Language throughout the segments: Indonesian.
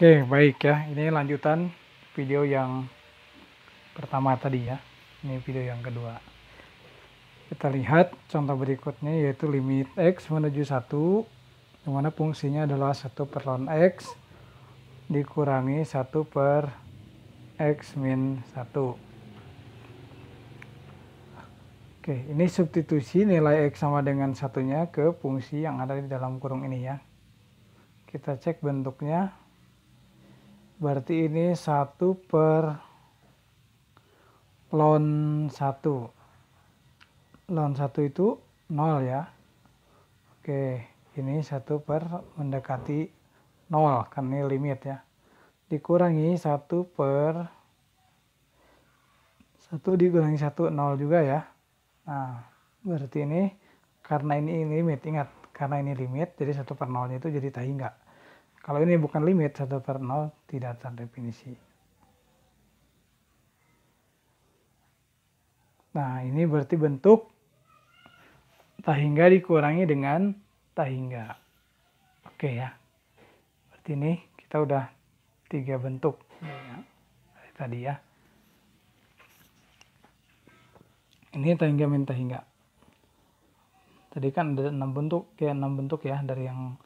Oke, baik ya. Ini lanjutan video yang pertama tadi ya. Ini video yang kedua. Kita lihat contoh berikutnya yaitu limit X menuju 1, di mana fungsinya adalah 1 per ln X dikurangi 1 per X min 1. Oke, ini substitusi nilai X sama dengan satunya ke fungsi yang ada di dalam kurung ini ya. Kita cek bentuknya. Berarti ini 1 per ln 1. Ln 1 itu 0 ya. Oke, ini 1 per mendekati 0, kan ini limit ya. Dikurangi 1 per 1 dikurangi 1, 0 juga ya. Nah, berarti ini karena ini limit, ingat, karena ini limit, jadi 1 per 0 itu jadi tahingga. Kalau ini bukan limit, 1 per 0 tidak terdefinisi. Nah, ini berarti bentuk tahingga dikurangi dengan tahingga. Oke ya. Berarti ini kita udah 3 bentuk ya, dari tadi ya. Ini tahingga min tahingga. Tadi kan ada 6 bentuk, kayak 6 bentuk ya, dari yang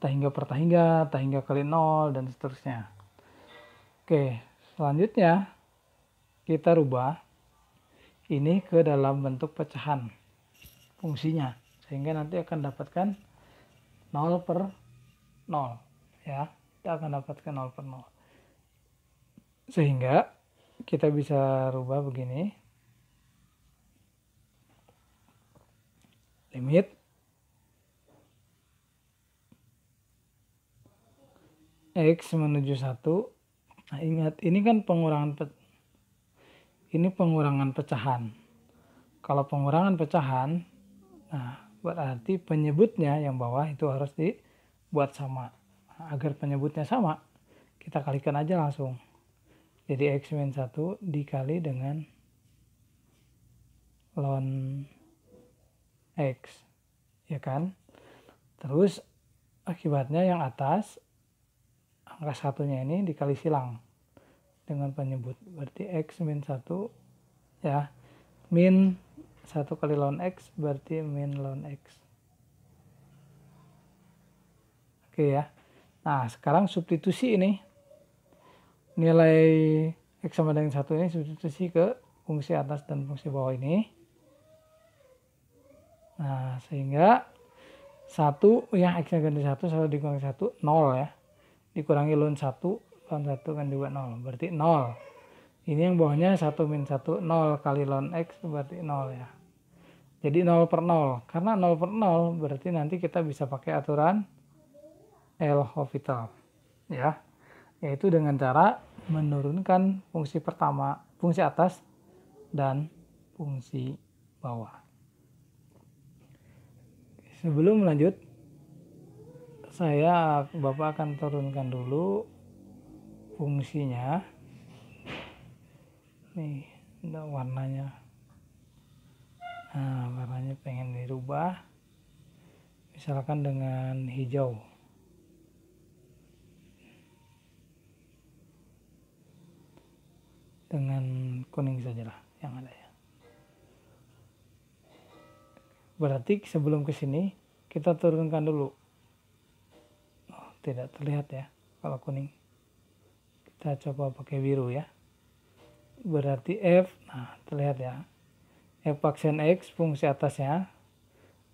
tahingga per tahingga, tahingga kali 0 dan seterusnya. Oke, selanjutnya kita rubah ini ke dalam bentuk pecahan fungsinya, sehingga nanti akan dapatkan 0 per 0 ya. Kita akan dapatkan 0 per 0. Sehingga kita bisa rubah begini. Limit X menuju 1. Nah, ingat, ini kan pengurangan pecahan. Kalau pengurangan pecahan, nah berarti penyebutnya yang bawah itu harus dibuat sama. Nah, agar penyebutnya sama, kita kalikan aja langsung. Jadi X min 1 dikali dengan ln X, ya kan? Terus akibatnya yang atas, angka satunya ini dikali silang dengan penyebut. Berarti X min 1 ya, min 1 kali ln X berarti min ln X. Oke ya. Nah, sekarang substitusi ini. Nilai X sama dengan 1 ini substitusi ke fungsi atas dan fungsi bawah ini. Nah, sehingga 1 ya, X ganti 1, 1 dikurangi 1, 0 ya. Dikurangi ln 1 kan juga 0, berarti 0. Ini yang bawahnya 1 min 1, 0 kali ln X berarti 0 ya. Jadi 0 per 0, karena 0 per 0 berarti nanti kita bisa pakai aturan L'Hopital ya. Yaitu dengan cara menurunkan fungsi pertama, fungsi atas dan fungsi bawah. Sebelum lanjut, Bapak akan turunkan dulu fungsinya. Nih, ada warnanya. Nah, warnanya pengen dirubah. Misalkan dengan hijau. Dengan kuning sajalah yang ada ya. Berarti sebelum ke sini kita turunkan dulu. Oh, tidak terlihat ya kalau kuning. Kita coba pakai biru ya. Berarti F, nah terlihat ya. F aksen X fungsi atasnya.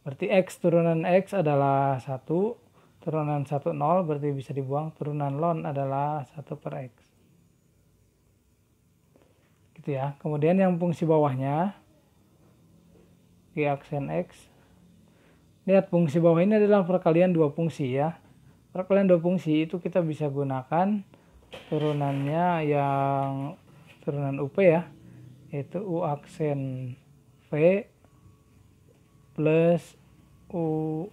Berarti X turunan X adalah 1, turunan 1 0 berarti bisa dibuang, turunan ln adalah 1 per X. Gitu ya. Kemudian yang fungsi bawahnya G aksen X. Lihat, fungsi bawah ini adalah perkalian dua fungsi ya. Perkalian dua fungsi itu kita bisa gunakan turunannya yang turunan UP ya, yaitu U aksen V plus U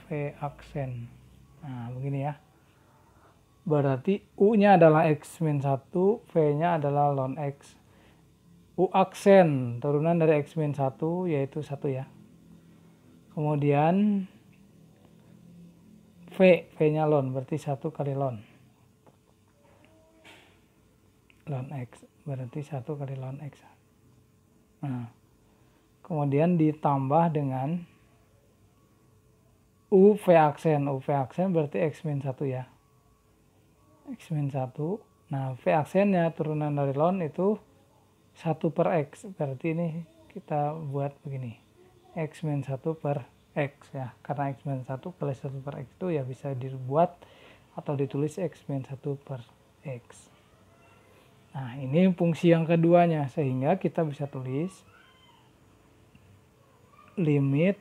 V aksen. Nah, begini ya. Berarti U-nya adalah X min 1, V-nya adalah ln X. U aksen turunan dari X min 1 yaitu 1 ya. Kemudian V-nya ln berarti 1 kali ln. ln X, berarti 1 kali ln X. Nah, kemudian ditambah dengan U V aksen. U V aksen berarti X min 1 ya. X min 1. Nah, V aksennya turunan dari ln itu 1 per X. Berarti ini kita buat begini. X min 1 per X ya. Karena X min 1 kali 1 per X itu ya bisa dibuat atau ditulis X min 1 per X. Nah, ini fungsi yang keduanya. Sehingga kita bisa tulis limit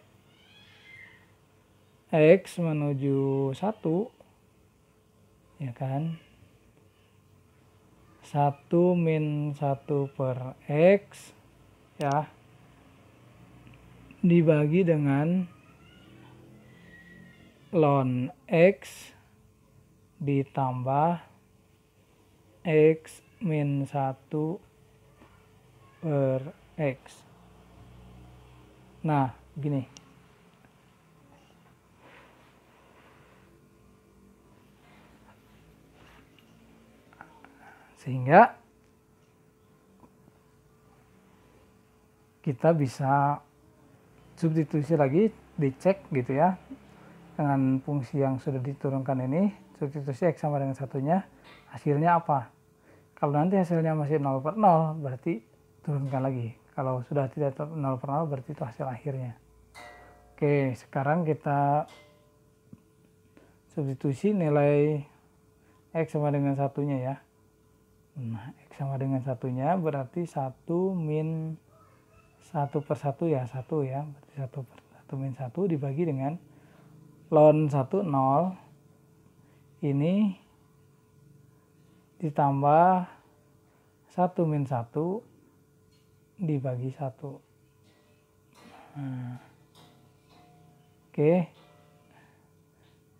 X menuju 1 ya kan, 1 min 1 per X ya, dibagi dengan ln X ditambah X min 1 per X. Nah, gini. Sehingga kita bisa substitusi lagi, dicek gitu ya, dengan fungsi yang sudah diturunkan ini, substitusi X sama dengan satunya, hasilnya apa? Kalau nanti hasilnya masih 0 per 0, berarti turunkan lagi. Kalau sudah tidak 0 per 0, berarti itu hasil akhirnya. Oke, sekarang kita substitusi nilai X sama dengan satunya ya. Nah, X sama dengan satunya berarti 1 min 1 per 1 ya, 1 ya. Berarti 1 per 1 min 1 dibagi dengan ln 1, 0. Ini ditambah 1 min 1 dibagi 1. Nah, oke.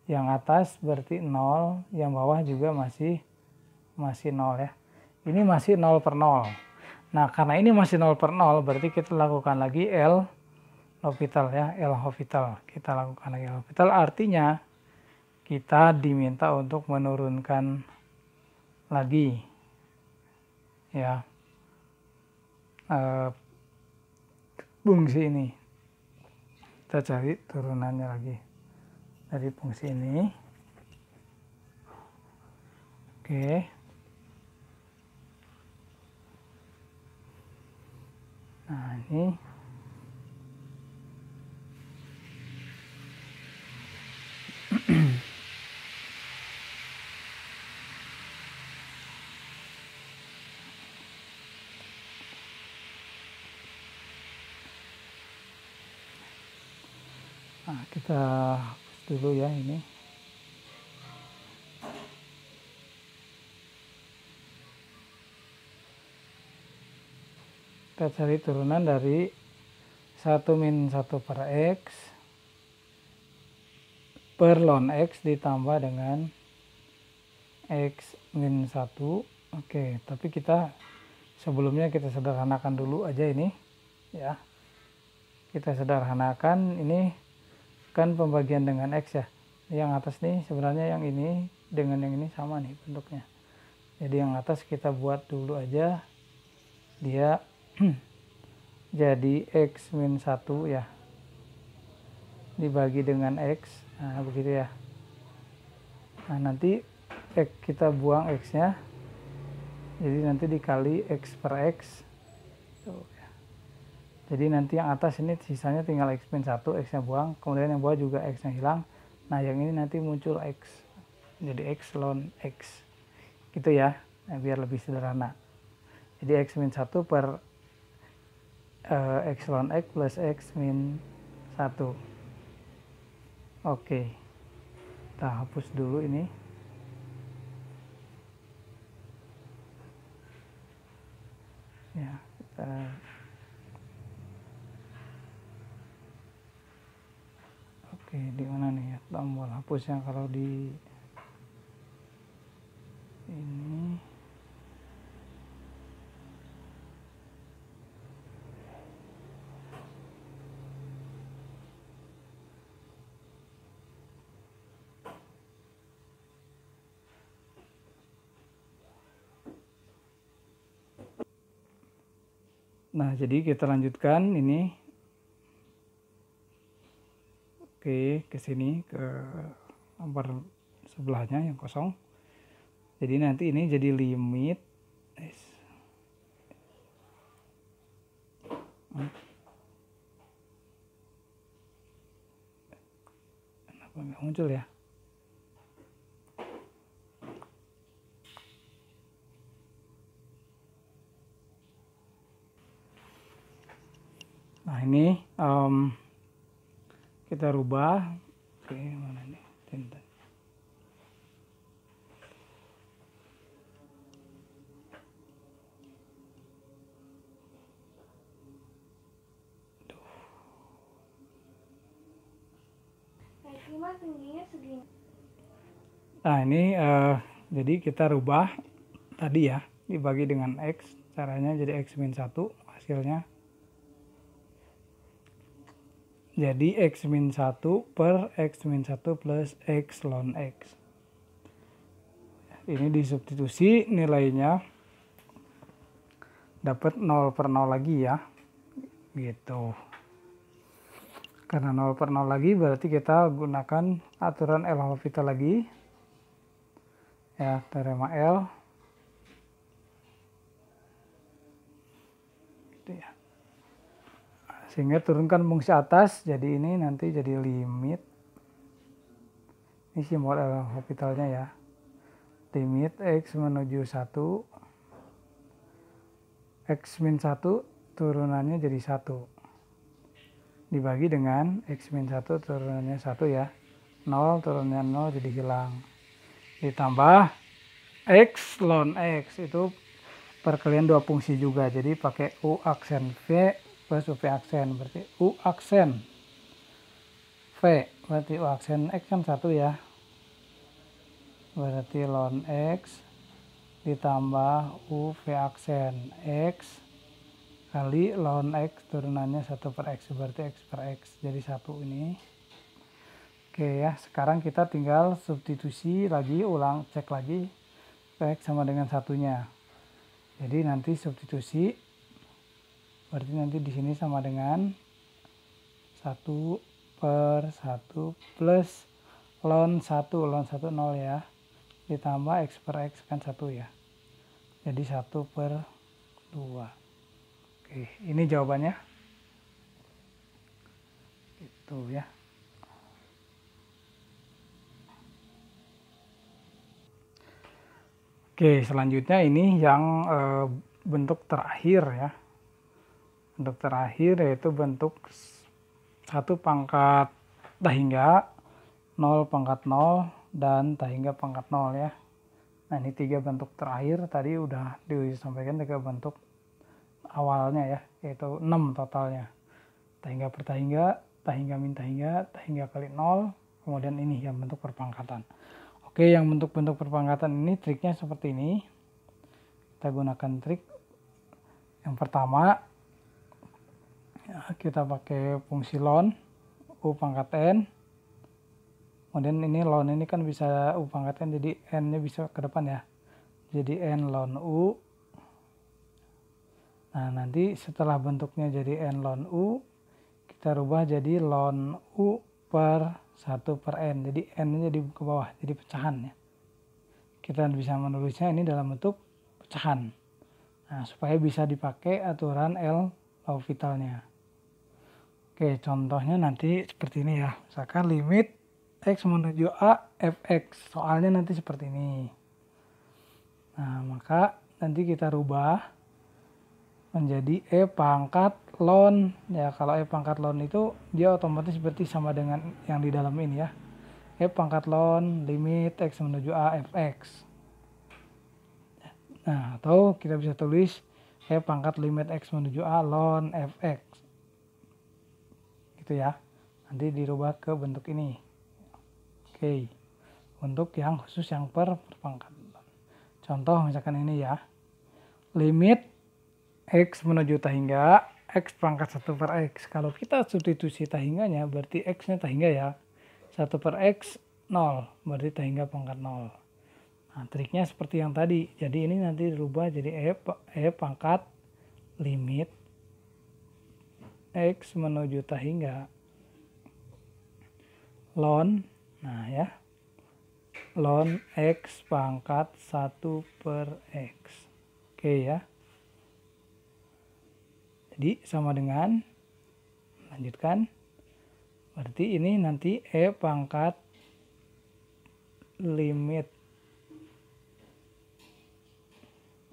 Yang atas berarti 0, yang bawah juga masih 0 ya. Ini masih 0 per 0. Nah, karena ini masih 0 per 0, berarti kita lakukan lagi L'Hopital ya, L'Hopital. Kita lakukan lagi L'Hopital, artinya kita diminta untuk menurunkan lagi ya fungsi ini. Kita cari turunannya lagi dari fungsi ini. Oke. Nah, ini nah, kita hapus dulu ya ini. Kita cari turunan dari 1 min 1 per X per ln X ditambah dengan X min 1. Oke, tapi kita sebelumnya kita sederhanakan dulu aja ini ya. Kita sederhanakan, ini kan pembagian dengan X ya. Yang atas nih sebenarnya yang ini dengan yang ini sama nih bentuknya. Jadi yang atas kita buat dulu aja, dia jadi X min 1 ya, dibagi dengan X. Nah, begitu ya. Nah, nanti kita buang X-nya, jadi nanti dikali X per X. Tuh, ya. Jadi nanti yang atas ini sisanya tinggal X min 1, X-nya buang, kemudian yang bawah juga X-nya hilang. Nah, yang ini nanti muncul X, jadi X ln X. Gitu ya, nah, biar lebih sederhana. Jadi X min 1 per X ln X plus X min 1. Oke, kita hapus dulu ini. Ya, kita oke, di mana nih ya tombol hapusnya? Kalau di ini Nah, jadi kita lanjutkan ini. Oke, ke sini ke nomor sebelahnya yang kosong. Jadi nanti ini jadi limit kenapa nggak muncul ya? Nah, ini kita rubah. Oke, mana nih tinta. Nah, ini jadi kita rubah tadi ya, dibagi dengan X, caranya jadi X min 1 hasilnya. Jadi X min 1 per X min 1 plus X ln X. Ini disubstitusi, nilainya dapat 0 per 0 lagi ya, gitu. Karena 0 per 0 lagi berarti kita gunakan aturan L'Hopital lagi ya, teorema L gitu ya. Sehingga turunkan fungsi atas, jadi ini nanti jadi limit, ini simbol L'Hopitalnya ya, limit X menuju 1, X min 1 turunannya jadi 1 dibagi dengan X min 1 turunannya 1 ya, 0 turunannya 0 jadi hilang, ditambah X ln X, itu perkalian dua fungsi juga, jadi pakai U aksen V plus UV aksen, berarti U aksen V berarti U aksen X kan 1 ya, berarti ln X ditambah UV aksen X kali ln X turunannya 1 per X, berarti X per X jadi 1 ini. Oke ya, sekarang kita tinggal substitusi lagi, ulang cek lagi X sama dengan satunya. Jadi nanti substitusi, berarti nanti di sini sama dengan 1 per 1 plus ln 1 0 ya, ditambah X per X kan 1 ya, jadi 1 per 2. Oke, ini jawabannya. Itu ya. Oke, selanjutnya ini yang bentuk terakhir ya. Bentuk terakhir yaitu bentuk 1 pangkat tahingga, 0 pangkat 0, dan tahingga pangkat 0 ya. Nah, ini 3 bentuk terakhir, tadi udah disampaikan 3 bentuk awalnya ya, yaitu 6 totalnya. Tahingga per tahingga, tahingga min tahingga, tahingga kali 0, kemudian ini yang bentuk perpangkatan. Oke, yang bentuk-bentuk perpangkatan ini triknya seperti ini. Kita gunakan trik. Yang pertama, ya, kita pakai fungsi ln, U pangkat N. Kemudian ini ln ini kan bisa U pangkat N, jadi N-nya bisa ke depan ya. Jadi N ln U. Nah, nanti setelah bentuknya jadi N ln U, kita rubah jadi ln U per 1 per N. Jadi N-nya jadi ke bawah, jadi pecahan ya. Kita bisa menulisnya ini dalam bentuk pecahan. Nah, supaya bisa dipakai aturan L'Hopitalnya. Oke, contohnya nanti seperti ini ya. Misalkan limit X menuju A fx. Soalnya nanti seperti ini. Nah, maka nanti kita rubah menjadi E pangkat ln. Ya, kalau E pangkat ln itu dia otomatis berarti sama dengan yang di dalam ini ya. E pangkat ln limit X menuju A fx. Nah, atau kita bisa tulis E pangkat limit X menuju A ln fx. Gitu ya. Nanti dirubah ke bentuk ini. Oke. Untuk yang khusus yang perpangkatan. Contoh misalkan ini ya. Limit X menuju tahingga, X pangkat 1 per X. Kalau kita substitusi tahingganya, berarti X-nya tahingga ya. 1 per X, 0. Berarti tahingga pangkat 0. Nah, triknya seperti yang tadi. Jadi ini nanti dirubah jadi E pangkat limit X menuju tahingga ln, nah ya, ln X pangkat 1 per X. Oke ya. Jadi sama dengan, lanjutkan, berarti ini nanti E pangkat limit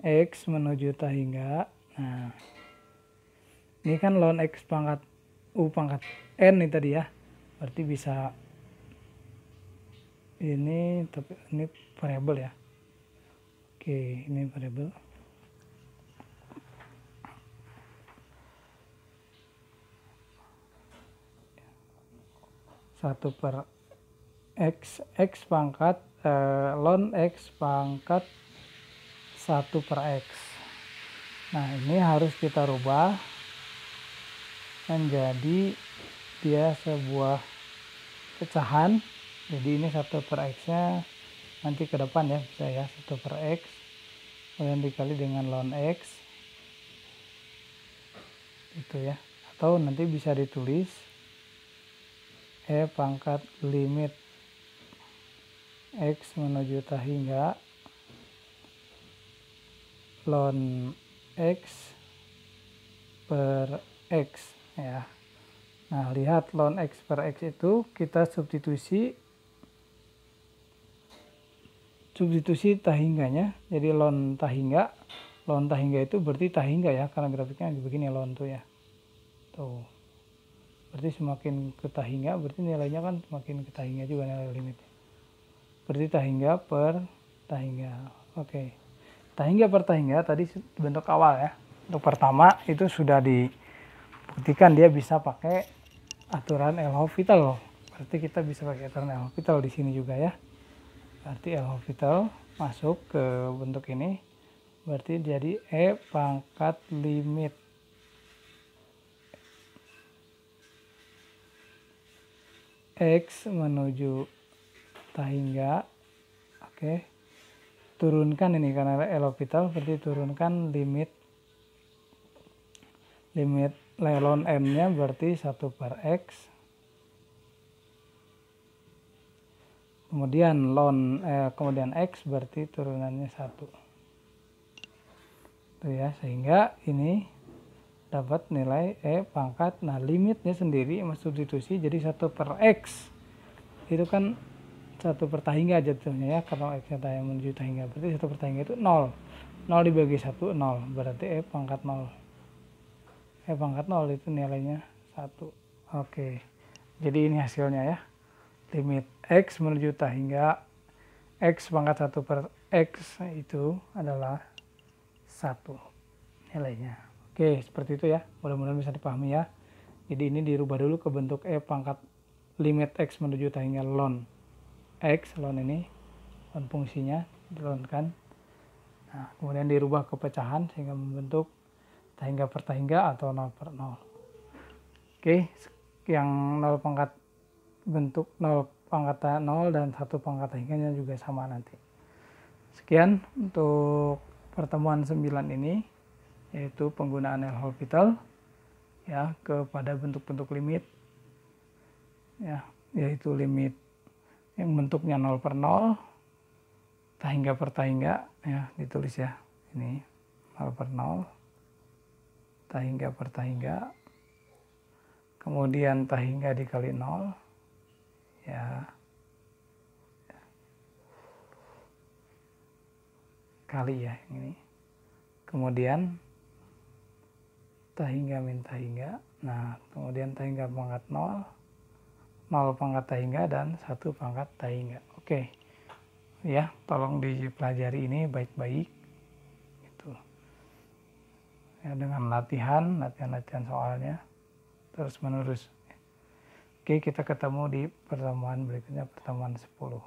X menuju tahingga. Nah, ini kan ln X pangkat U pangkat N nih tadi ya. Berarti bisa ini, tapi ini variabel ya. Oke, ini variabel. Satu per X pangkat ln X pangkat 1 per X. Nah, ini harus kita rubah menjadi dia sebuah pecahan. Jadi ini 1 per X-nya nanti ke depan ya, bisa ya, 1 per X kemudian dikali dengan ln X itu ya, atau nanti bisa ditulis E pangkat limit X menuju tahingga ln X per X ya. Nah, lihat ln X per X itu kita substitusi tahingganya. Jadi ln tahingga itu berarti tahingga ya, karena grafiknya begini ln tuh ya. Tuh. Berarti semakin ke tahingga berarti nilainya kan semakin ke tahingga juga nilai limitnya. Berarti tahingga per tahingga. Oke. Tahingga per tahingga tadi bentuk awal ya. Untuk pertama itu sudah dibuktikan dia bisa pakai aturan L'Hopital. Berarti kita bisa pakai aturan L'Hopital di sini juga ya. Berarti L'Hopital masuk ke bentuk ini. Berarti jadi E pangkat limit X menuju tahingga. Oke. Turunkan ini karena L'Hopital, berarti turunkan limit ln M-nya berarti 1 per X. Kemudian kemudian X berarti turunannya 1. Tuh ya, sehingga ini dapat nilai E pangkat, nah limitnya sendiri substitusi jadi 1 per X. Itu kan 1 per tahingga jatuhnya ya, karena X-nya menuju tahingga. Berarti 1 per tahingga itu 0. 0 dibagi 1, 0. Berarti E pangkat 0. E pangkat 0 itu nilainya 1. Oke. Jadi ini hasilnya ya. Limit X menuju tahingga X pangkat 1 per X itu adalah 1 nilainya. Oke, seperti itu ya. Mudah-mudahan bisa dipahami ya. Jadi ini dirubah dulu ke bentuk E pangkat limit X menuju tahingga ln X, ln ini, ln fungsinya dilonkan. Nah, kemudian dirubah ke pecahan sehingga membentuk tahingga per tahingga atau 0 per 0. Oke, yang 0 pangkat bentuk 0 pangkat 0 dan 1 pangkat tahingganya juga sama nanti. Sekian untuk pertemuan 9 ini, yaitu penggunaan L'Hopital ya kepada bentuk-bentuk limit ya, yaitu limit yang bentuknya 0 per 0, tahingga per tahingga ya, ditulis ya. Ini 0 per 0, tahingga per tahingga, kemudian tahingga dikali 0 ya, kali ya ini, kemudian tahingga min tahingga, nah kemudian tahingga pangkat 0, 0 pangkat tahingga, dan 1 pangkat tahingga. Oke ya, tolong dipelajari ini baik-baik gitu ya, dengan latihan soalnya terus menerus. Oke, kita ketemu di pertemuan berikutnya, pertemuan 10.